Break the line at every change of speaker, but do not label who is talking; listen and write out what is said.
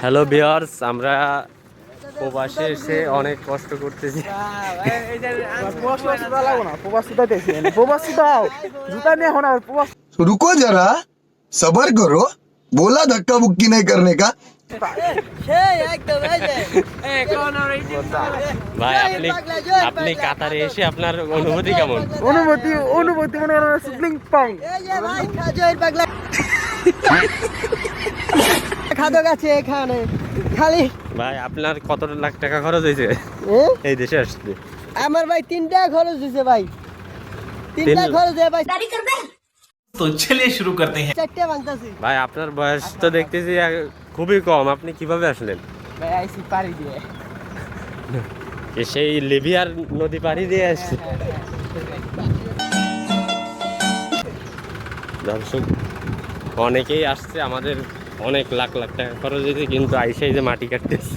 Hello viewers, আমরা প্রবাসে এসে অনেক কষ্ট করতেছি।
रुको जरा सबर करो बोला धक्का बुक्की नहीं करने का
ভাই আপনি কাতারে এসে আপনার অনুভূতি কেমন?
অনুভূতি মনে করেন সুপ্লিং পাং খাদক আছে এখানে খালি।
ভাই আপনার কত লাখ টাকা খরচ হয়েছে এই দেশে আসতে?
আমার ভাই 3টা খরচ দিছে ভাই, 3টা খরচ দেয় ভাই।
तो चलिए शुरू करते हैं।
4টা ভাঙতাছি
ভাই আপনার বয়স তো দেখতেছি খুবই কম, আপনি কিভাবে আসলেন?
ভাই আইসি পারি দিয়ে
সেই লিবিয়ার নদী পাড়ি দিয়ে আসছে। দর্শক অনেকেই আসছে, আমাদের অনেক লাখ লাখ টাকা খরচ হয়েছে, কিন্তু আইসাই যে মাটি কাটতেছে।